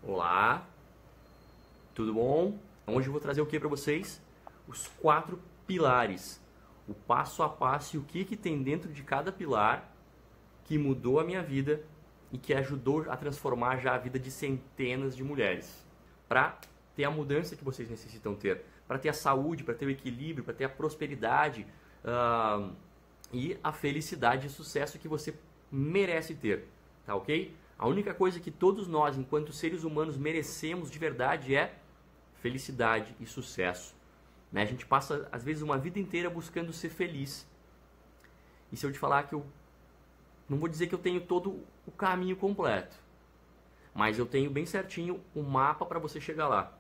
Olá, tudo bom? Hoje eu vou trazer o que para vocês? Os 4 pilares, o passo a passo e o que tem dentro de cada pilar que mudou a minha vida e que ajudou a transformar já a vida de centenas de mulheres. Para ter a mudança que vocês necessitam ter, para ter a saúde, para ter o equilíbrio, para ter a prosperidade e a felicidade e sucesso que você merece ter, tá ok? A única coisa que todos nós, enquanto seres humanos, merecemos de verdade é felicidade e sucesso. Né? A gente passa, às vezes, uma vida inteira buscando ser feliz. E se eu te falar que eu não vou dizer que eu tenho todo o caminho completo, mas eu tenho bem certinho um mapa para você chegar lá.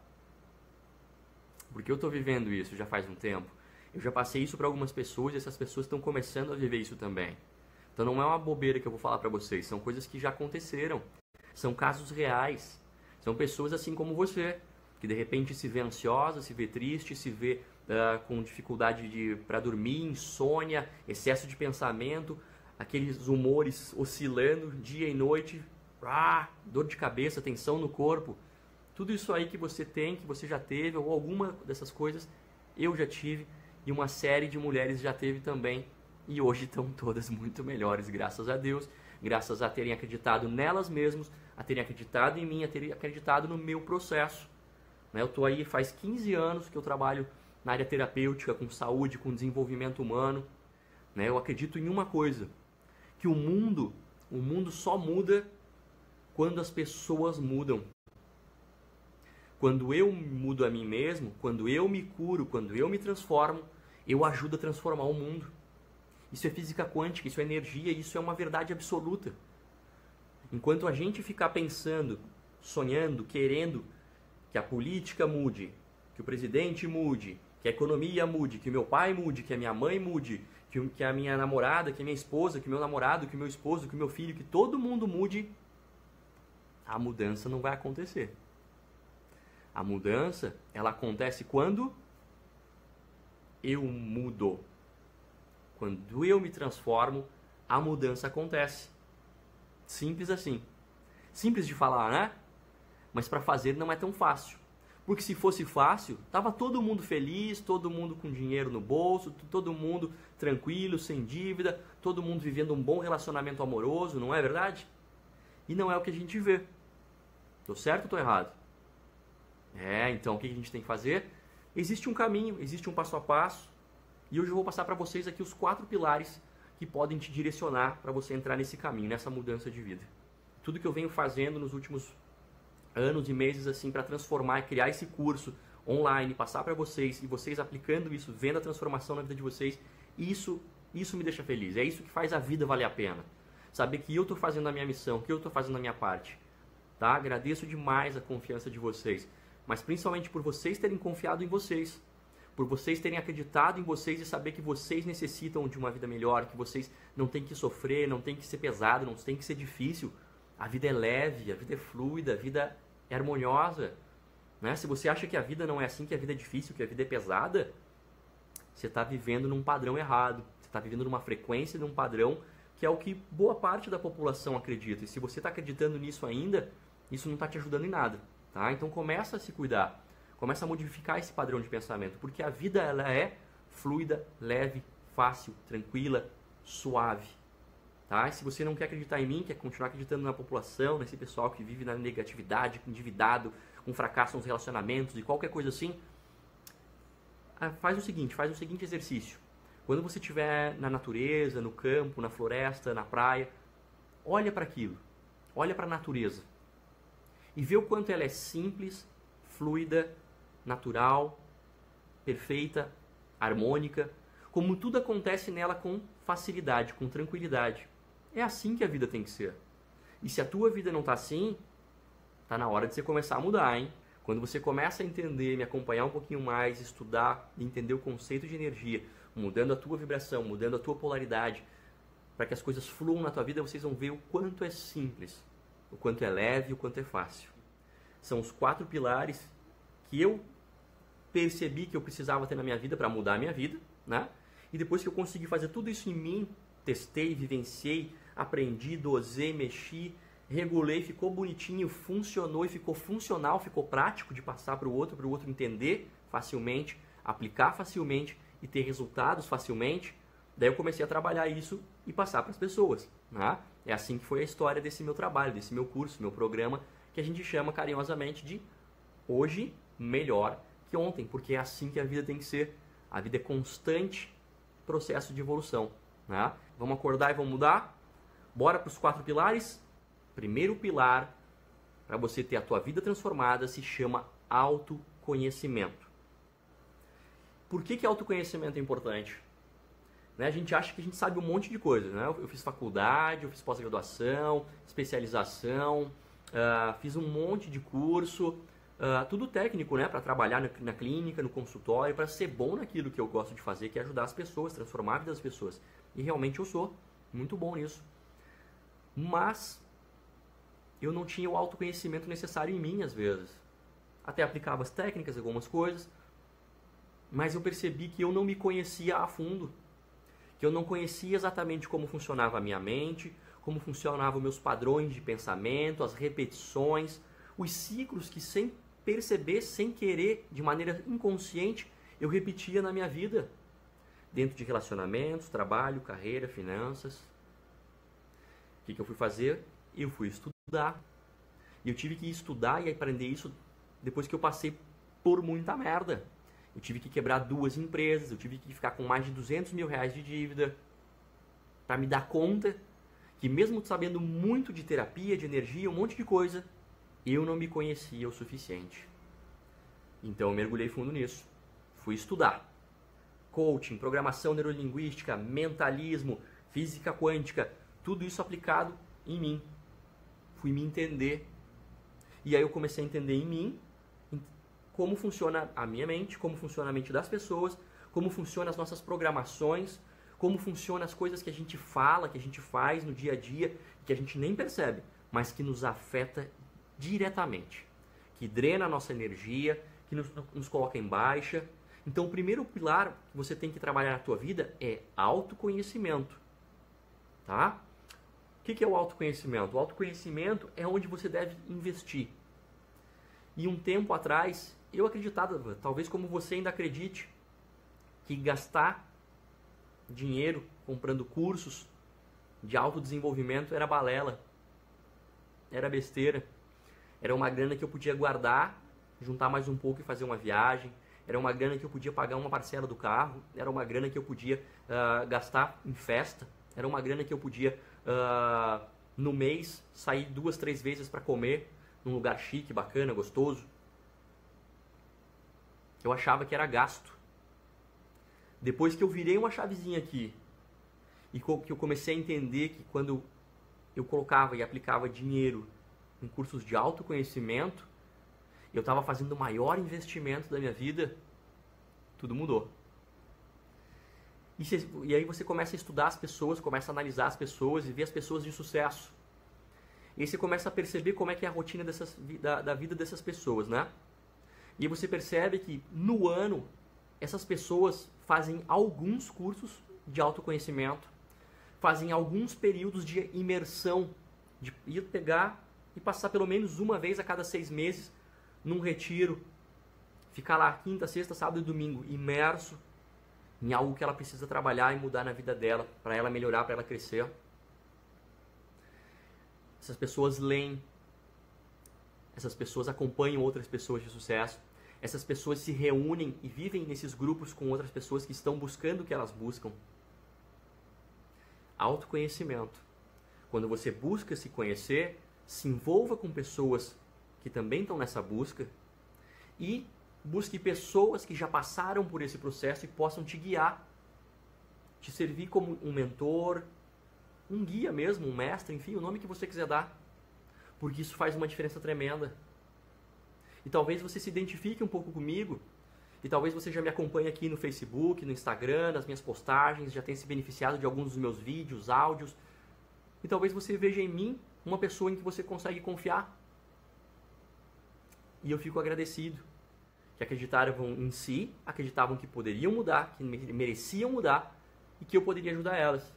Porque eu estou vivendo isso já faz um tempo. Eu já passei isso para algumas pessoas e essas pessoas estão começando a viver isso também. Então não é uma bobeira que eu vou falar para vocês, são coisas que já aconteceram, são casos reais, são pessoas assim como você, que de repente se vê ansiosa, se vê triste, se vê com dificuldade para dormir, insônia, excesso de pensamento, aqueles humores oscilando dia e noite, dor de cabeça, tensão no corpo, tudo isso aí que você tem, que você já teve, ou alguma dessas coisas eu já tive e uma série de mulheres já teve também. E hoje estão todas muito melhores, graças a Deus, graças a terem acreditado nelas mesmas, a terem acreditado em mim, a terem acreditado no meu processo. Eu estou aí faz 15 anos que eu trabalho na área terapêutica, com saúde, com desenvolvimento humano. Eu acredito em uma coisa, que o mundo só muda quando as pessoas mudam. Quando eu mudo a mim mesmo, quando eu me curo, quando eu me transformo, eu ajudo a transformar o mundo. Isso é física quântica, isso é energia, isso é uma verdade absoluta. Enquanto a gente ficar pensando, sonhando, querendo que a política mude, que o presidente mude, que a economia mude, que o meu pai mude, que a minha mãe mude, que a minha namorada, que a minha esposa, que o meu namorado, que o meu esposo, que o meu filho, que todo mundo mude, a mudança não vai acontecer. A mudança, ela acontece quando eu mudo. Quando eu me transformo, a mudança acontece. Simples assim. Simples de falar, né? Mas para fazer não é tão fácil. Porque se fosse fácil, tava todo mundo feliz, todo mundo com dinheiro no bolso, todo mundo tranquilo, sem dívida, todo mundo vivendo um bom relacionamento amoroso, não é verdade? E não é o que a gente vê. Tô certo ou tô errado? Então o que a gente tem que fazer? Existe um caminho, existe um passo a passo. E hoje eu vou passar para vocês aqui os 4 pilares que podem te direcionar para você entrar nesse caminho, nessa mudança de vida. Tudo que eu venho fazendo nos últimos anos e meses assim para transformar e criar esse curso online, passar para vocês e vocês aplicando isso, vendo a transformação na vida de vocês, isso me deixa feliz. É isso que faz a vida valer a pena. Saber que eu estou fazendo a minha missão, que eu estou fazendo a minha parte. Tá? Agradeço demais a confiança de vocês, mas principalmente por vocês terem confiado em vocês. Por vocês terem acreditado em vocês e saber que vocês necessitam de uma vida melhor, que vocês não tem que sofrer, não tem que ser pesado, não tem que ser difícil. A vida é leve, a vida é fluida, a vida é harmoniosa. Se você acha que a vida não é assim, que a vida é difícil, que a vida é pesada, você está vivendo num padrão errado. Você está vivendo numa frequência, num padrão que é o que boa parte da população acredita. E se você está acreditando nisso ainda, isso não está te ajudando em nada. Tá? Então começa a se cuidar. Começa a modificar esse padrão de pensamento, porque a vida ela é fluida, leve, fácil, tranquila, suave. Tá? E se você não quer acreditar em mim, quer continuar acreditando na população, nesse pessoal que vive na negatividade, endividado, com fracasso nos relacionamentos e qualquer coisa assim, faz o seguinte exercício. Quando você estiver na natureza, no campo, na floresta, na praia, olha para aquilo, olha para a natureza e vê o quanto ela é simples, fluida, natural, perfeita, harmônica, como tudo acontece nela com facilidade, com tranquilidade. É assim que a vida tem que ser. E se a tua vida não está assim, tá na hora de você começar a mudar, hein? Quando você começa a entender, me acompanhar um pouquinho mais, estudar, entender o conceito de energia, mudando a tua vibração, mudando a tua polaridade, para que as coisas fluam na tua vida, vocês vão ver o quanto é simples, o quanto é leve, o quanto é fácil. São os 4 pilares que eu percebi que eu precisava ter na minha vida para mudar a minha vida, né? E depois que eu consegui fazer tudo isso em mim, testei, vivenciei, aprendi, dosei, mexi, regulei, ficou bonitinho, funcionou e ficou funcional, ficou prático de passar para o outro entender facilmente, aplicar facilmente e ter resultados facilmente, daí eu comecei a trabalhar isso e passar para as pessoas, né? É assim que foi a história desse meu trabalho, desse meu curso, meu programa, que a gente chama carinhosamente de Hoje Melhor que Ontem, porque é assim que a vida tem que ser. A vida é constante processo de evolução, né? Vamos acordar e vamos mudar? Bora para os 4 pilares? Primeiro pilar para você ter a tua vida transformada se chama autoconhecimento. Por que autoconhecimento é importante? Né? A gente acha que a gente sabe um monte de coisa, né? Eu fiz faculdade, eu fiz pós-graduação, especialização, fiz um monte de curso, tudo técnico, né? Para trabalhar na clínica, no consultório, para ser bom naquilo que eu gosto de fazer, que é ajudar as pessoas, transformar a vida das pessoas. E realmente eu sou muito bom nisso. Mas eu não tinha o autoconhecimento necessário em mim, às vezes. Até aplicava as técnicas, algumas coisas, mas eu percebi que eu não me conhecia a fundo. Que eu não conhecia exatamente como funcionava a minha mente, como funcionavam meus padrões de pensamento, as repetições, os ciclos que sem perceber, sem querer, de maneira inconsciente, eu repetia na minha vida. Dentro de relacionamentos, trabalho, carreira, finanças. O que eu fui fazer? Eu fui estudar. E eu tive que estudar e aprender isso depois que eu passei por muita merda. Eu tive que quebrar 2 empresas, eu tive que ficar com mais de 200 mil reais de dívida para me dar conta que mesmo sabendo muito de terapia, de energia, um monte de coisa, eu não me conhecia o suficiente. Então eu mergulhei fundo nisso. Fui estudar. Coaching, programação neurolinguística, mentalismo, física quântica, tudo isso aplicado em mim. Fui me entender. E aí eu comecei a entender em mim como funciona a minha mente, como funciona a mente das pessoas, como funcionam as nossas programações, como funcionam as coisas que a gente fala, que a gente faz no dia a dia, que a gente nem percebe, mas que nos afeta diretamente, que drena a nossa energia, que nos coloca em baixa. Então o primeiro pilar que você tem que trabalhar na tua vida é autoconhecimento, tá? O que é o autoconhecimento? O autoconhecimento é onde você deve investir. E um tempo atrás, eu acreditava, talvez como você ainda acredite, que gastar dinheiro comprando cursos de autodesenvolvimento era balela, era besteira. Era uma grana que eu podia guardar, juntar mais um pouco e fazer uma viagem. Era uma grana que eu podia pagar uma parcela do carro. Era uma grana que eu podia gastar em festa. Era uma grana que eu podia, no mês, sair 2, 3 vezes para comer num lugar chique, bacana, gostoso. Eu achava que era gasto. Depois que eu virei uma chavezinha aqui e que eu comecei a entender que quando eu colocava e aplicava dinheiro em cursos de autoconhecimento, eu estava fazendo o maior investimento da minha vida, tudo mudou. E aí você começa a estudar as pessoas, começa a analisar as pessoas e ver as pessoas de sucesso. E aí você começa a perceber como é que é a rotina da vida dessas pessoas, né? E aí você percebe que no ano, essas pessoas fazem alguns cursos de autoconhecimento, fazem alguns períodos de imersão, de ir pegar e passar pelo menos uma vez a cada 6 meses num retiro, ficar lá quinta, sexta, sábado e domingo imerso em algo que ela precisa trabalhar e mudar na vida dela, para ela melhorar, para ela crescer. Essas pessoas leem, essas pessoas acompanham outras pessoas de sucesso, essas pessoas se reúnem e vivem nesses grupos com outras pessoas que estão buscando o que elas buscam. Autoconhecimento. Quando você busca se conhecer, se envolva com pessoas que também estão nessa busca e busque pessoas que já passaram por esse processo e possam te guiar, te servir como um mentor, um guia mesmo, um mestre, enfim, o nome que você quiser dar, porque isso faz uma diferença tremenda. E talvez você se identifique um pouco comigo, e talvez você já me acompanhe aqui no Facebook, no Instagram, nas minhas postagens, já tenha se beneficiado de alguns dos meus vídeos, áudios, e talvez você veja em mim uma pessoa em que você consegue confiar. E eu fico agradecido, que acreditavam em si, acreditavam que poderiam mudar, que mereciam mudar, e que eu poderia ajudar elas.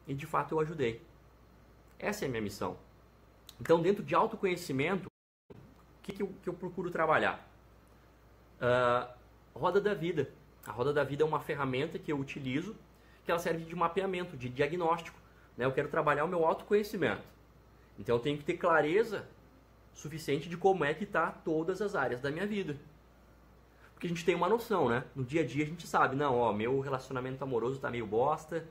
E de fato eu ajudei. Essa é a minha missão. Então, dentro de autoconhecimento, o que eu procuro trabalhar? Roda da vida. A roda da vida é uma ferramenta que eu utilizo, que ela serve de mapeamento, de diagnóstico. Né? Eu quero trabalhar o meu autoconhecimento. Então, eu tenho que ter clareza suficiente de como é que está todas as áreas da minha vida. Porque a gente tem uma noção, né? No dia a dia a gente sabe, não, ó, meu relacionamento amoroso tá meio bosta,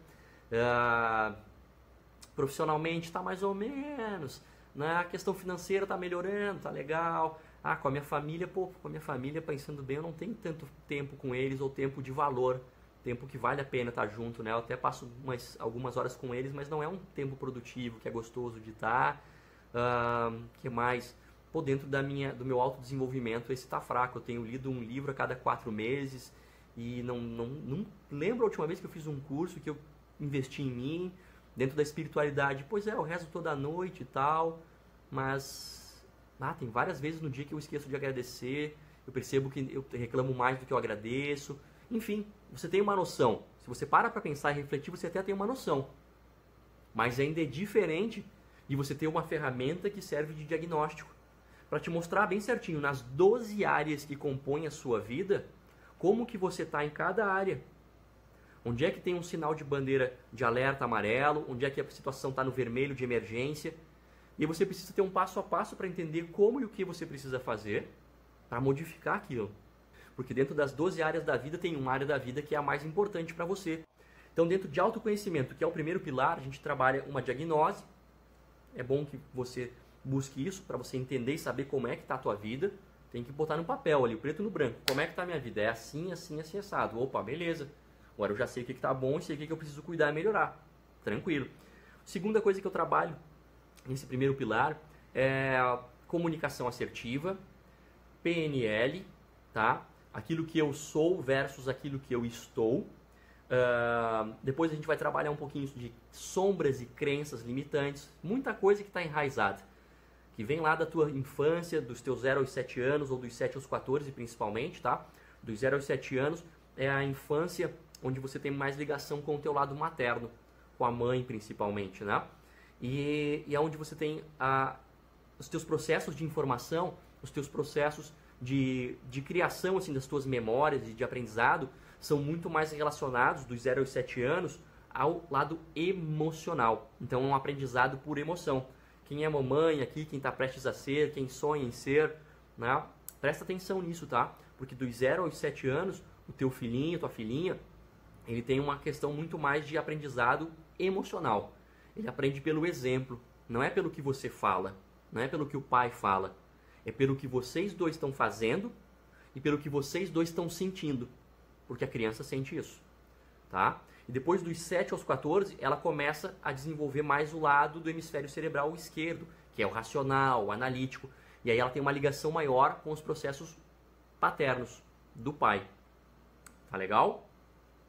profissionalmente tá mais ou menos, né? A questão financeira tá melhorando, tá legal. Com a minha família, com a minha família, pensando bem, eu não tenho tanto tempo com eles, ou tempo de valor, tempo que vale a pena estar junto, né? Eu até passo algumas horas com eles, mas não é um tempo produtivo, que é gostoso de estar. Que mais? Dentro do meu autodesenvolvimento, esse está fraco. Eu tenho lido um livro a cada 4 meses e não lembro a última vez que eu fiz um curso que eu investi em mim, dentro da espiritualidade. Pois é, eu rezo toda noite e tal, mas tem várias vezes no dia que eu esqueço de agradecer, eu percebo que eu reclamo mais do que eu agradeço. Enfim, você tem uma noção. Se você para pensar e refletir, você até tem uma noção. Mas ainda é diferente de você ter uma ferramenta que serve de diagnóstico, para te mostrar bem certinho, nas 12 áreas que compõem a sua vida, como que você está em cada área. Onde é que tem um sinal de bandeira de alerta amarelo, onde é que a situação está no vermelho de emergência. E você precisa ter um passo a passo para entender como e o que você precisa fazer para modificar aquilo. Porque dentro das 12 áreas da vida, tem uma área da vida que é a mais importante para você. Então, dentro de autoconhecimento, que é o primeiro pilar, a gente trabalha uma diagnose. É bom que você busque isso para você entender e saber como é que está a tua vida. Tem que botar no papel ali, o preto no branco. Como é que está a minha vida? É assim, assim, assim, assado. Opa, beleza. Agora eu já sei o que está bom e sei o que eu preciso cuidar e melhorar. Tranquilo. Segunda coisa que eu trabalho nesse primeiro pilar é comunicação assertiva, PNL, tá? Aquilo que eu sou versus aquilo que eu estou. Depois a gente vai trabalhar um pouquinho de sombras e crenças limitantes. Muita coisa que está enraizada, que vem lá da tua infância, dos teus 0 aos 7 anos, ou dos 7 aos 14 principalmente, tá? Dos 0 aos 7 anos é a infância onde você tem mais ligação com o teu lado materno, com a mãe principalmente, né? E é onde você tem os teus processos de informação, os teus processos de criação assim, das tuas memórias e de aprendizado são muito mais relacionados, dos 0 aos 7 anos, ao lado emocional. Então é um aprendizado por emoção. Quem é mamãe aqui, quem está prestes a ser, quem sonha em ser, né? Presta atenção nisso, tá? Porque dos 0 aos 7 anos, o teu filhinho, tua filhinha, ele tem uma questão muito mais de aprendizado emocional. Ele aprende pelo exemplo, não é pelo que você fala, não é pelo que o pai fala. É pelo que vocês dois estão fazendo e pelo que vocês dois estão sentindo. Porque a criança sente isso, tá? E depois dos 7 aos 14, ela começa a desenvolver mais o lado do hemisfério cerebral esquerdo, que é o racional, o analítico. E aí ela tem uma ligação maior com os processos paternos do pai. Tá legal?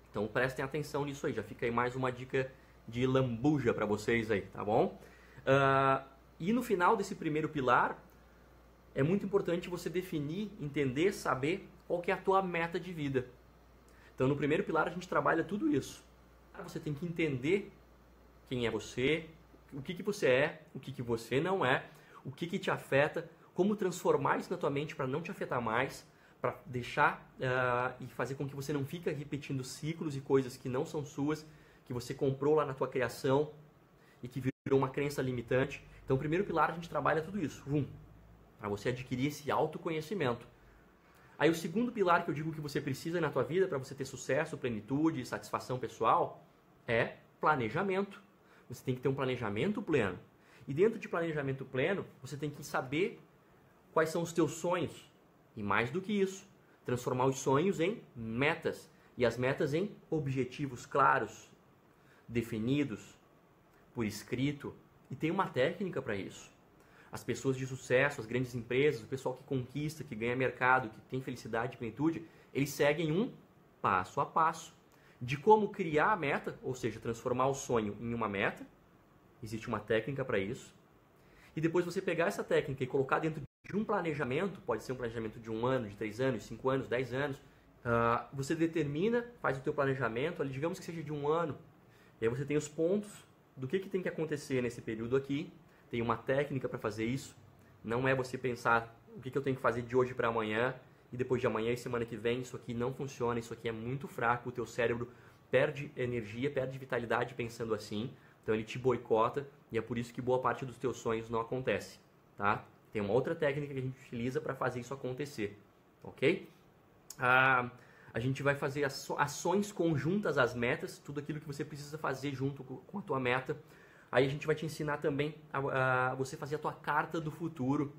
Então prestem atenção nisso aí. Já fica aí mais uma dica de lambuja para vocês aí, tá bom? E no final desse primeiro pilar, é muito importante você definir, entender, saber qual que é a tua meta de vida. Então, no primeiro pilar, a gente trabalha tudo isso. Você tem que entender quem é você, o que você é, o que você não é, o que te afeta, como transformar isso na tua mente para não te afetar mais, para deixar e fazer com que você não fique repetindo ciclos e coisas que não são suas, que você comprou lá na tua criação e que virou uma crença limitante. Então, o primeiro pilar, a gente trabalha tudo isso, para você adquirir esse autoconhecimento. Aí o segundo pilar que eu digo que você precisa na tua vida para você ter sucesso, plenitude, satisfação pessoal é planejamento. Você tem que ter um planejamento pleno. E dentro de planejamento pleno, você tem que saber quais são os teus sonhos. E mais do que isso, transformar os sonhos em metas. E as metas em objetivos claros, definidos, por escrito. E tem uma técnica para isso. As pessoas de sucesso, as grandes empresas, o pessoal que conquista, que ganha mercado, que tem felicidade e plenitude, eles seguem um passo a passo de como criar a meta, ou seja, transformar o sonho em uma meta. Existe uma técnica para isso. E depois você pegar essa técnica e colocar dentro de um planejamento, pode ser um planejamento de 1 ano, de 3 anos, 5 anos, 10 anos. Você determina, faz o teu planejamento, ali, digamos que seja de 1 ano. E aí você tem os pontos do que tem que acontecer nesse período aqui, tem uma técnica para fazer isso. Não é você pensar o que eu tenho que fazer de hoje para amanhã e depois de amanhã e semana que vem, isso aqui não funciona, isso aqui é muito fraco, o teu cérebro perde energia, perde vitalidade pensando assim, então ele te boicota e é por isso que boa parte dos teus sonhos não acontece, tá? Tem uma outra técnica que a gente utiliza para fazer isso acontecer, ok? A gente vai fazer ações conjuntas às metas, tudo aquilo que você precisa fazer junto com a tua meta. Aí a gente vai te ensinar também a você fazer a tua carta do futuro.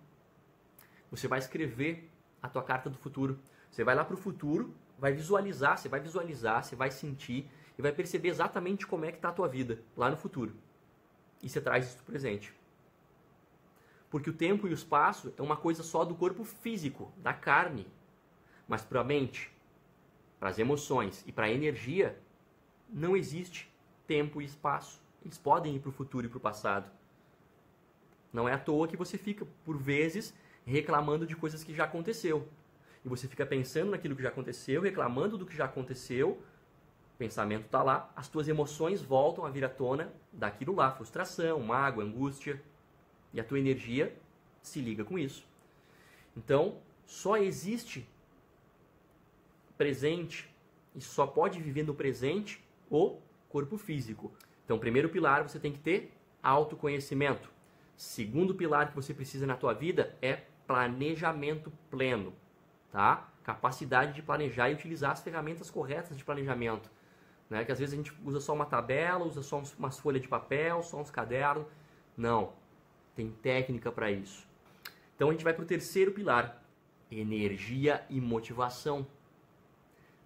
Você vai escrever a tua carta do futuro. Você vai lá para o futuro, vai visualizar, você vai sentir e vai perceber exatamente como é que está a tua vida lá no futuro. E você traz isso para o presente. Porque o tempo e o espaço é uma coisa só do corpo físico, da carne. Mas para a mente, para as emoções e para a energia, não existe tempo e espaço. Eles podem ir para o futuro e para o passado. Não é à toa que você fica, por vezes, reclamando de coisas que já aconteceu. E você fica pensando naquilo que já aconteceu, reclamando do que já aconteceu, o pensamento está lá, as tuas emoções voltam a vir à tona daquilo lá, frustração, mágoa, angústia, e a tua energia se liga com isso. Então, só existe presente e só pode viver no presente o corpo físico. Então, primeiro pilar, você tem que ter autoconhecimento. Segundo pilar que você precisa na tua vida é planejamento pleno, tá? Capacidade de planejar e utilizar as ferramentas corretas de planejamento, né? Que às vezes a gente usa só uma tabela, usa só umas folhas de papel, só uns cadernos. Não, tem técnica para isso. Então a gente vai para o terceiro pilar, energia e motivação.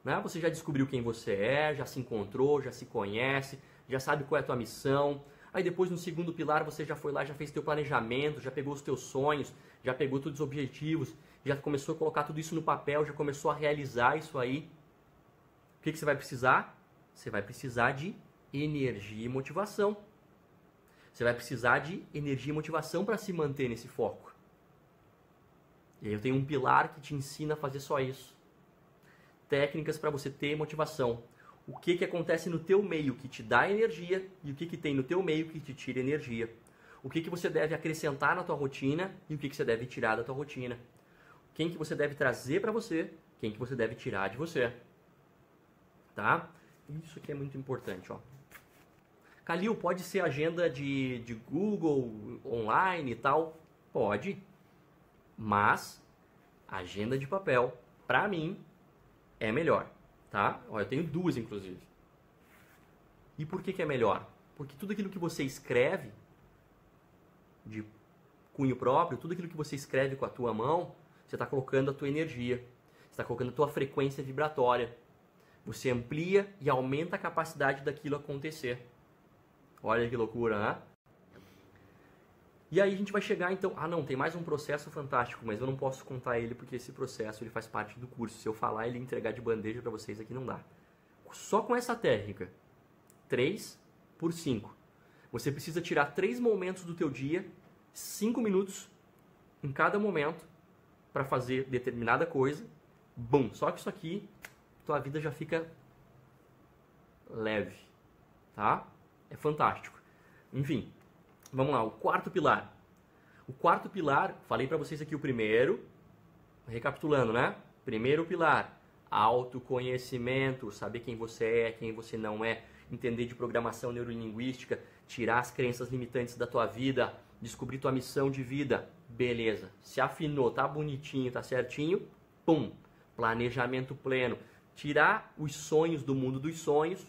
Né? Você já descobriu quem você é, já se encontrou, já se conhece, já sabe qual é a tua missão. Aí depois no segundo pilar você já foi lá, já fez teu planejamento, já pegou os teus sonhos, já pegou todos os objetivos, já começou a colocar tudo isso no papel, já começou a realizar isso aí. O que você vai precisar? Você vai precisar de energia e motivação. Você vai precisar de energia e motivação para se manter nesse foco. E aí eu tenho um pilar que te ensina a fazer só isso. Técnicas para você ter motivação. O que acontece no teu meio que te dá energia e o que tem no teu meio que te tira energia. O que você deve acrescentar na tua rotina e o que você deve tirar da tua rotina. Quem que você deve trazer para você, quem que você deve tirar de você. Tá? Isso aqui é muito importante, ó. Calil, pode ser agenda de Google, online e tal? Pode. Mas agenda de papel, para mim, é melhor, tá? Ó, eu tenho duas, inclusive. E por que é melhor? Porque tudo aquilo que você escreve de cunho próprio, tudo aquilo que você escreve com a tua mão, você está colocando a tua energia, você está colocando a tua frequência vibratória. Você amplia e aumenta a capacidade daquilo acontecer. Olha que loucura, né? E aí a gente vai chegar então, não, tem mais um processo fantástico, mas eu não posso contar ele porque esse processo ele faz parte do curso. Se eu falar ele entregar de bandeja para vocês aqui não dá. Só com essa técnica, 3 por 5. Você precisa tirar 3 momentos do teu dia, 5 minutos em cada momento para fazer determinada coisa. Bum, só que isso aqui, tua vida já fica leve, tá? É fantástico. Enfim, vamos lá, o quarto pilar. O quarto pilar, falei para vocês aqui o primeiro, recapitulando, né? Primeiro pilar, autoconhecimento, saber quem você é, quem você não é, entender de programação neurolinguística, tirar as crenças limitantes da tua vida, descobrir tua missão de vida. Beleza, se afinou, tá bonitinho, tá certinho, pum, planejamento pleno. Tirar os sonhos do mundo dos sonhos,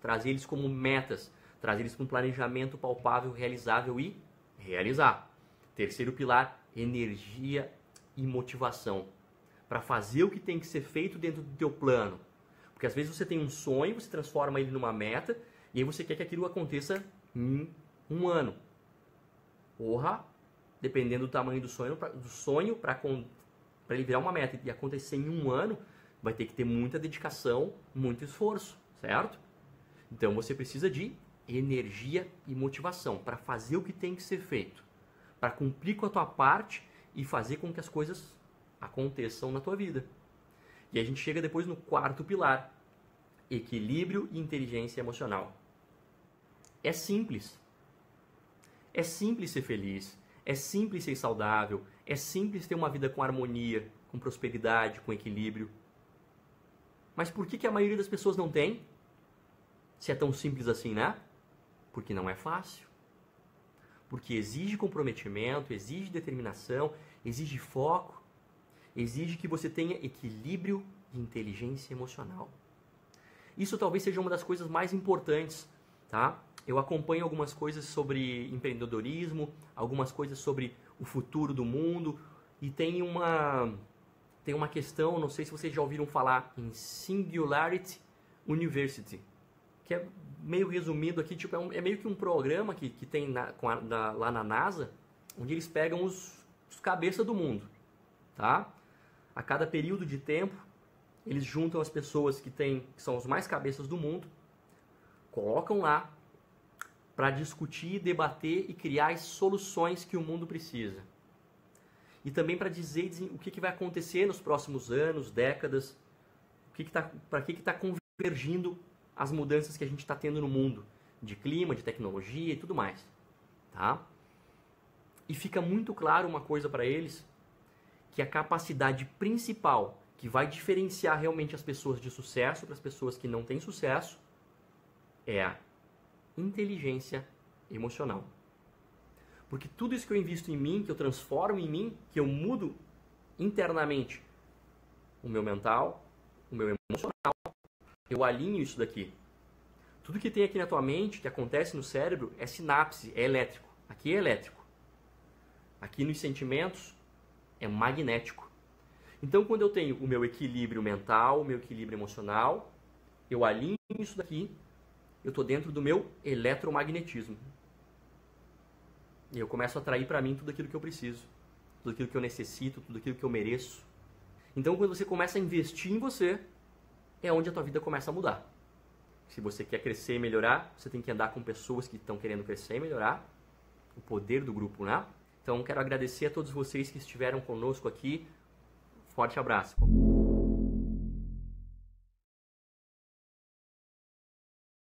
trazer eles como metas, trazer eles com um planejamento palpável, realizável e realizar. Terceiro pilar, energia e motivação. Para fazer o que tem que ser feito dentro do teu plano. Porque às vezes você tem um sonho, você transforma ele numa meta, e aí você quer que aquilo aconteça em um ano. Porra, dependendo do tamanho do sonho para ele virar uma meta e acontecer em um ano, vai ter que ter muita dedicação, muito esforço, certo? Então você precisa de energia e motivação para fazer o que tem que ser feito, para cumprir com a tua parte e fazer com que as coisas aconteçam na tua vida. E a gente chega depois no quarto pilar, equilíbrio e inteligência emocional. É simples. É simples ser feliz, é simples ser saudável, é simples ter uma vida com harmonia, com prosperidade, com equilíbrio. Mas por que a maioria das pessoas não tem? Se é tão simples assim, né? Porque não é fácil. Porque exige comprometimento, exige determinação, exige foco, exige que você tenha equilíbrio e inteligência emocional. Isso talvez seja uma das coisas mais importantes, tá? Eu acompanho algumas coisas sobre empreendedorismo, algumas coisas sobre o futuro do mundo, e tem uma questão, não sei se vocês já ouviram falar, em Singularity University, que é meio resumido aqui, tipo, é meio que um programa que tem lá na NASA, onde eles pegam os cabeças do mundo, tá? A cada período de tempo, eles juntam as pessoas que são os mais cabeças do mundo, colocam lá para discutir, debater e criar as soluções que o mundo precisa. E também para dizer o que vai acontecer nos próximos anos, décadas, para que está convergindo as mudanças que a gente está tendo no mundo, de clima, de tecnologia e tudo mais. Tá? E fica muito claro uma coisa para eles, que a capacidade principal que vai diferenciar realmente as pessoas de sucesso para as pessoas que não têm sucesso é a inteligência emocional. Porque tudo isso que eu invisto em mim, que eu transformo em mim, que eu mudo internamente, o meu mental, o meu emocional, eu alinho isso daqui. Tudo que tem aqui na tua mente, que acontece no cérebro, é sinapse, é elétrico. Aqui é elétrico. Aqui nos sentimentos é magnético. Então, quando eu tenho o meu equilíbrio mental, o meu equilíbrio emocional, eu alinho isso daqui, eu estou dentro do meu eletromagnetismo. E eu começo a atrair para mim tudo aquilo que eu preciso, tudo aquilo que eu necessito, tudo aquilo que eu mereço. Então, quando você começa a investir em você, é onde a tua vida começa a mudar. Se você quer crescer e melhorar, você tem que andar com pessoas que estão querendo crescer e melhorar. O poder do grupo, né? Então, quero agradecer a todos vocês que estiveram conosco aqui. Forte abraço.